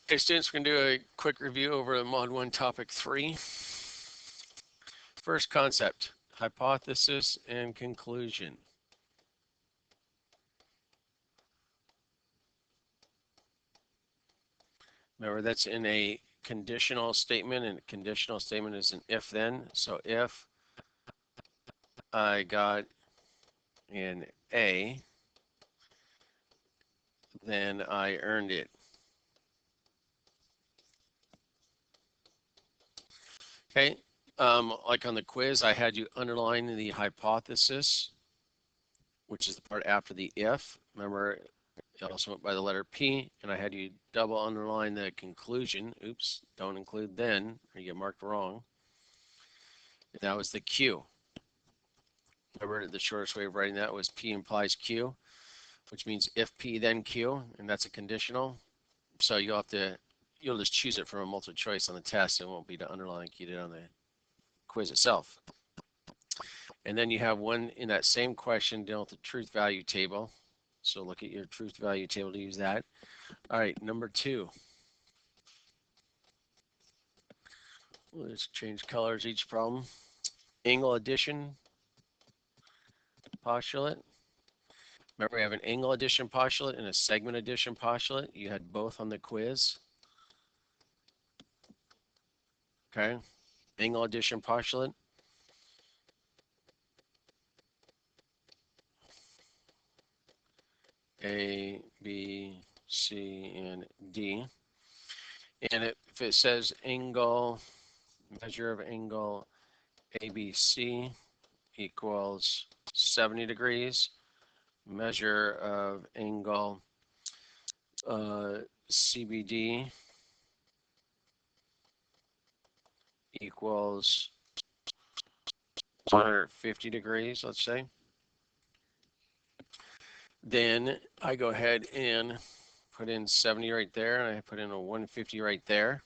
Okay, students, we're going to do a quick review over Mod 1 Topic 3. First concept, hypothesis and conclusion. Remember, that's in a conditional statement, and a conditional statement is an if-then. So if I got an A, then I earned it. Okay, like on the quiz, I had you underline the hypothesis, which is the part after the if. Remember, it also went by the letter P, and I had you double underline the conclusion. Oops, don't include then, or you get marked wrong. And that was the Q. Remember, the shortest way of writing that was P implies Q, which means if P then Q, and that's a conditional. So you'll just choose it from a multiple choice on the test. It won't be to underline like you did on the quiz itself. And then you have one in that same question dealing with the truth value table. So look at your truth value table to use that. All right, number 2. Let's change colors each problem. Angle addition postulate. Remember, we have an angle addition postulate and a segment addition postulate. You had both on the quiz. Okay. Angle addition postulate. A, B, C, and D. And if it says angle, measure of angle ABC equals 70 degrees, measure of angle CBD equals 150 degrees, let's say. Then I go ahead and put in 70 right there, and I put in a 150 right there.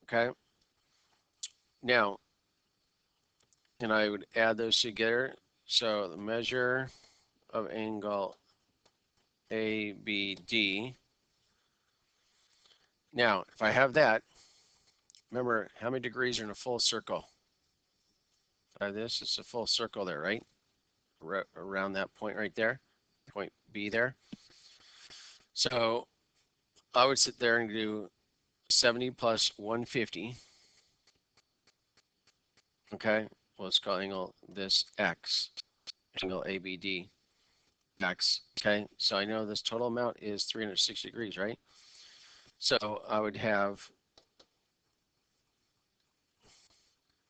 Okay. Now, and I would add those together. So the measure of angle ABD. Now, if I have that, remember how many degrees are in a full circle? By this, it's a full circle there, right? Around that point right there, point B there. So I would sit there and do 70 plus 150. Okay, well, let's call angle this X, angle ABD, X. Okay, so I know this total amount is 360 degrees, right? So I would have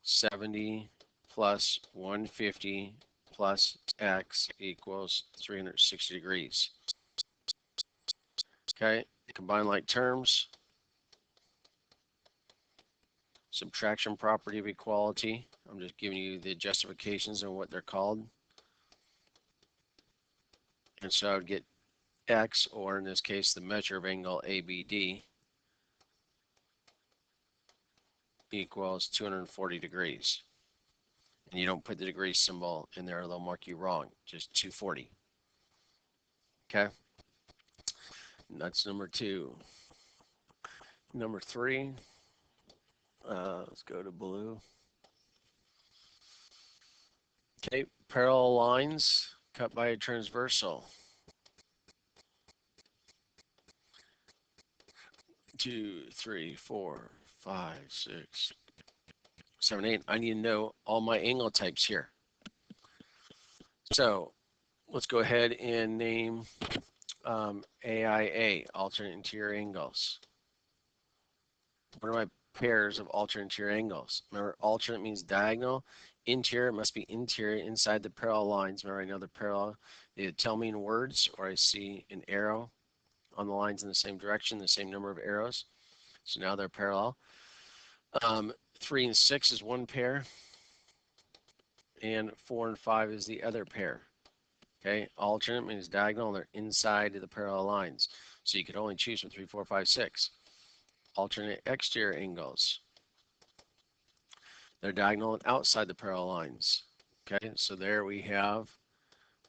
70 plus 150 plus X equals 360 degrees. Okay, combine like terms. Subtraction property of equality. I'm just giving you the justifications and what they're called. And so I would get X, or in this case, the measure of angle ABD, equals 240 degrees. And you don't put the degree symbol in there, they'll mark you wrong, just 240. Okay, and that's number 2. Number 3, let's go to blue. Okay, parallel lines cut by a transversal. 2, 3, 4, 5, 6, 7, 8. I need to know all my angle types here. So let's go ahead and name AIA, alternate interior angles. What are my pairs of alternate interior angles? Remember, alternate means diagonal. Interior must be interior inside the parallel lines. Remember, I know the parallel. They either tell me in words, or I see an arrow on the lines in the same direction, the same number of arrows. So now they're parallel. 3 and 6 is one pair, and 4 and 5 is the other pair. Okay, alternate means diagonal, and they're inside of the parallel lines. So you could only choose from 3, 4, 5, 6. Alternate exterior angles. They're diagonal and outside the parallel lines. Okay, so there we have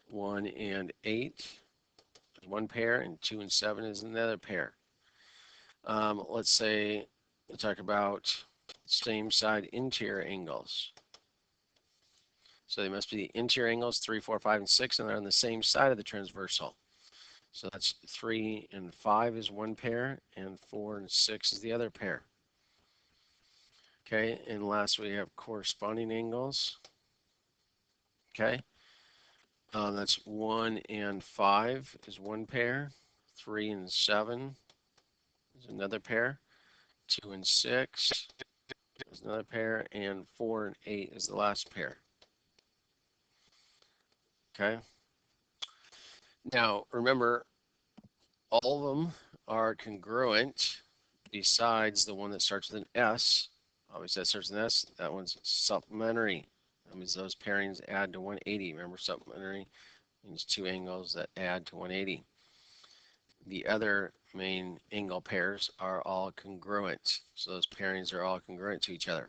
1 and 8, one pair, and 2 and 7 is another pair. Let's say we talk about same side interior angles. So they must be the interior angles 3, 4, 5, and 6, and they're on the same side of the transversal. So that's 3 and 5 is one pair, and 4 and 6 is the other pair. Okay, and last we have corresponding angles. Okay, that's 1 and 5 is one pair, 3 and 7 is another pair, 2 and 6 is another pair, and 4 and 8 is the last pair. Okay, now remember, all of them are congruent besides the one that starts with an S. Obviously, that starts with an S. That one's supplementary. That means those pairings add to 180. Remember, supplementary means two angles that add to 180. The other main angle pairs are all congruent. So those pairings are all congruent to each other.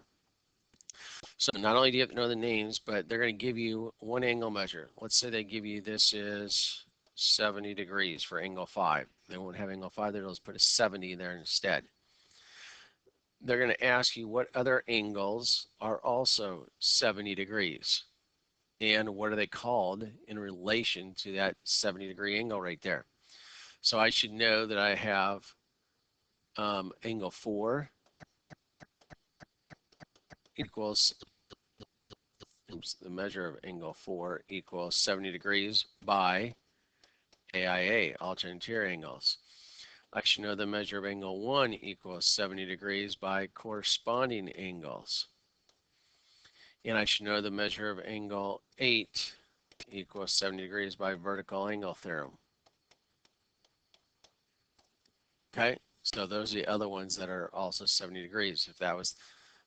So not only do you have to know the names, but they're going to give you one angle measure. Let's say they give you this is 70 degrees for angle 5. They won't have angle 5, they'll just put a 70 there instead. They're going to ask you what other angles are also 70 degrees and what are they called in relation to that 70-degree angle right there. So I should know that I have angle 4 equals, the measure of angle 4 equals 70 degrees by AIA, alternate interior angles. I should know the measure of angle 1 equals 70 degrees by corresponding angles. And I should know the measure of angle 8 equals 70 degrees by vertical angle theorem. Okay, so those are the other ones that are also 70 degrees. If that was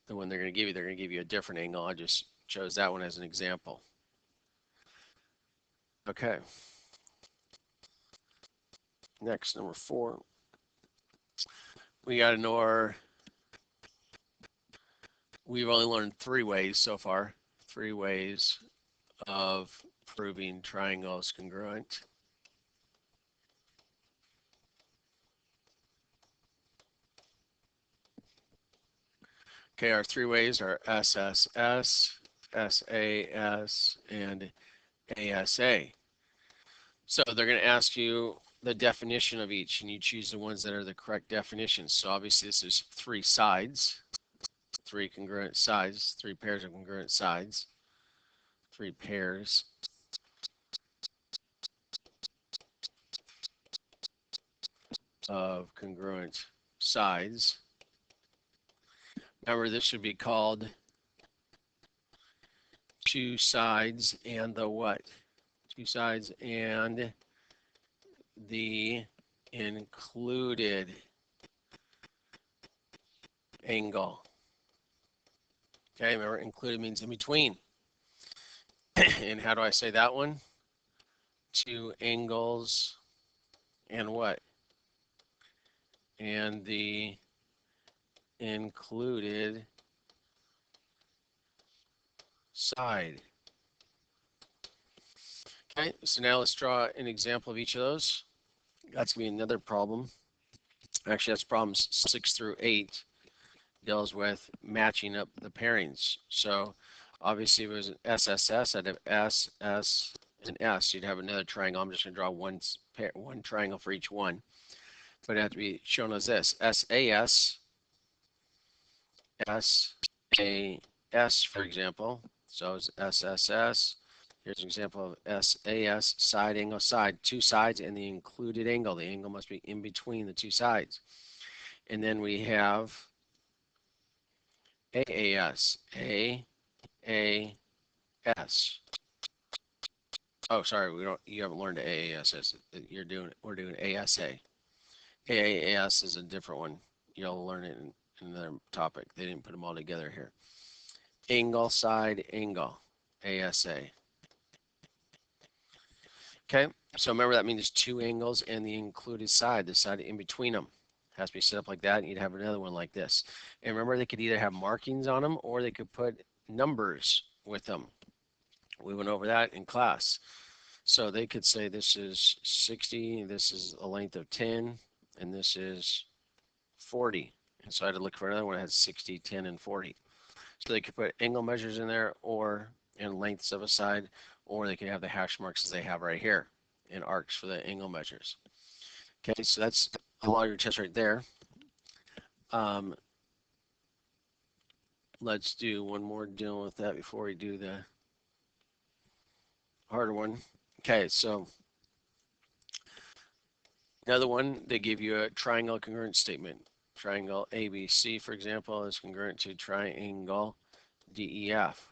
the one they're going to give you, they're going to give you a different angle. I just chose that one as an example. Okay. Next, number 4. We got to know we've only learned 3 ways so far. 3 ways of proving triangles congruent. Okay, our 3 ways are SSS, SAS, and ASA. So they're going to ask you the definition of each, and you choose the ones that are the correct definitions. So obviously this is 3 sides, 3 congruent sides, 3 pairs of congruent sides, 3 pairs of congruent sides. Remember, this should be called 2 sides and the what? 2 sides and the included angle. Okay, remember, included means in between. And how do I say that one? 2 angles and what? And the included side. Okay, so now let's draw an example of each of those. That's going to be another problem. Actually, that's problems 6 through 8. Deals with matching up the pairings. So obviously if it was an SSS, I'd have S, S, and S. You'd have another triangle. I'm just going to draw one triangle for each one. But it has to be shown as this. SAS, SAS, for example. So it's SSS. Here's an example of SAS, side angle, side. 2 sides and the included angle. The angle must be in between the 2 sides. And then we have AAS, AAS. Oh, sorry, you haven't learned AAS. We're doing ASA. AAS is a different one. You'll learn it in another topic. They didn't put them all together here. Angle, side, angle, ASA. Okay, so remember that means 2 angles and the included side, the side in between them. Has to be set up like that, and you'd have another one like this. And remember, they could either have markings on them or they could put numbers with them. We went over that in class. So they could say this is 60, this is a length of 10, and this is 40. And so I had to look for another one that had 60, 10, and 40. So they could put angle measures in there or in lengths of a side, or they could have the hash marks as they have right here in arcs for the angle measures. Okay, so that's a lot of your tests right there. Let's do one more dealing with that before we do the harder one. Okay, so another one, they give you a triangle congruence statement. Triangle ABC, for example, is congruent to triangle DEF.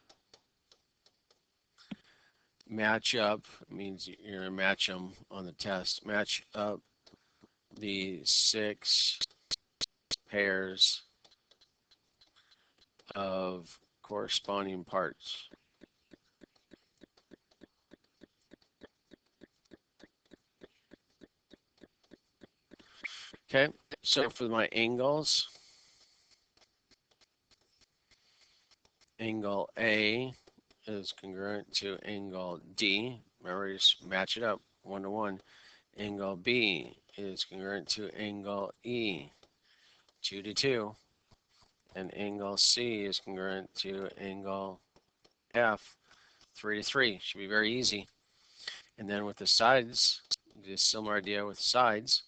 Match up means you're going to match them on the test. Match up the 6 pairs of corresponding parts. Okay, so for my angles, angle A is congruent to angle D. Remember, just match it up 1 to 1. Angle B is congruent to angle E, 2 to 2. And angle C is congruent to angle F, 3 to 3. Should be very easy. And then with the sides, do a similar idea with sides.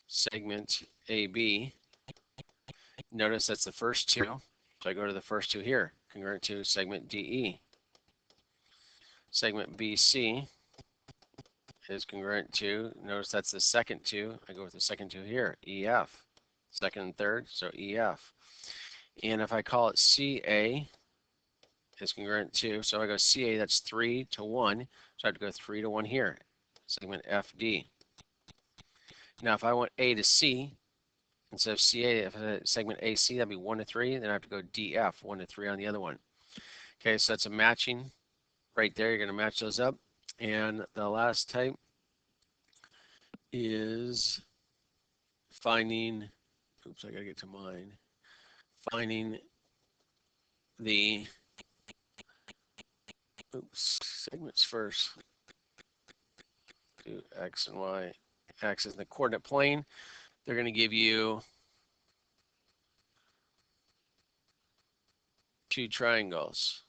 Segment AB, notice that's the first two. So I go to the first two here, congruent to segment DE. Segment BC is congruent to, notice that's the second two. I go with the second two here, EF. Second and third, so EF. And if I call it CA, is congruent to, so I go CA, that's 3 to 1. So I have to go 3 to 1 here, segment FD. Now if I want A to C, instead of CA, if I segment AC, that'd be 1 to 3. Then I have to go DF, 1 to 3 on the other one. Okay, so that's a matching right there. You're going to match those up. And the last type is finding, oops, I got to get to mine. Finding the, oops, segments first. Do X and Y axis in the coordinate plane. They're going to give you 2 triangles.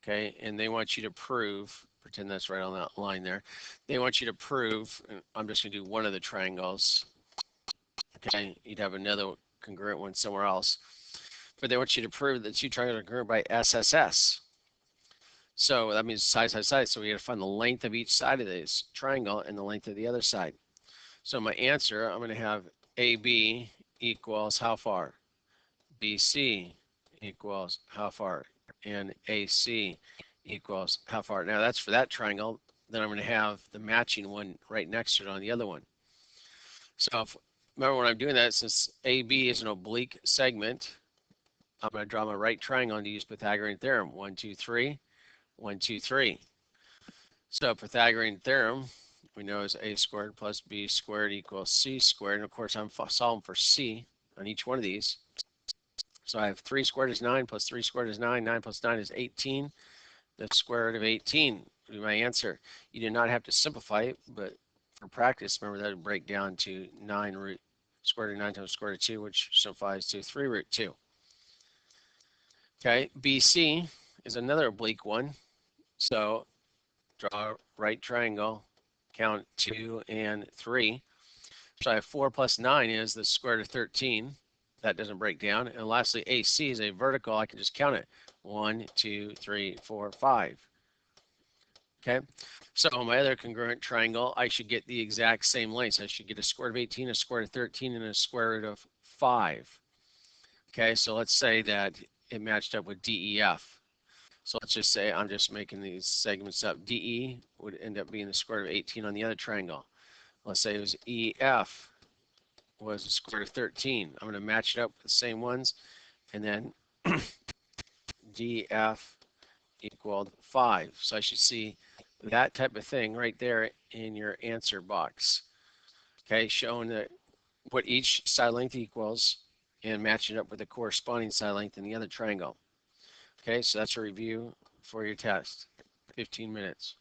Okay, and they want you to prove, pretend that's right on that line there. They want you to prove, and I'm just going to do one of the triangles. Okay, you'd have another congruent one somewhere else. But they want you to prove that 2 triangles are congruent by SSS. So that means side, side, side. So we got to find the length of each side of this triangle and the length of the other side. So my answer, I'm going to have AB equals how far? BC equals how far? And AC equals how far? Now that's for that triangle. Then I'm going to have the matching one right next to it on the other one. So if, remember when I'm doing that, since AB is an oblique segment, I'm going to draw my right triangle and use Pythagorean theorem. 1, 2, 3, 1, 2, 3. So Pythagorean theorem, we know is a squared plus b squared equals c squared. And of course, I'm solving for c on each one of these. So I have 3 squared is 9 plus 3 squared is 9. 9 plus 9 is 18. The square root of 18 would be my answer. You do not have to simplify it, but for practice, remember that would break down to 9 root square root of 9 times square root of 2, which simplifies to 3 root 2. Okay, BC is another oblique one. So draw a right triangle, count 2 and 3. So I have 4 plus 9 is the square root of 13. That doesn't break down. And lastly, AC is a vertical. I can just count it. 1, 2, 3, 4, 5. Okay, so my other congruent triangle, I should get the exact same lengths. I should get a square root of 18, a square root of 13, and a square root of 5. Okay, so let's say that it matched up with DEF. So let's just say I'm just making these segments up. DE would end up being the square root of 18 on the other triangle. Let's say it was EF was the square root of 13. I'm going to match it up with the same ones. And then DF equaled 5. So I should see that type of thing right there in your answer box. Okay, showing that what each side length equals and matching up with the corresponding side length in the other triangle. Okay, so that's a review for your test. 15 minutes.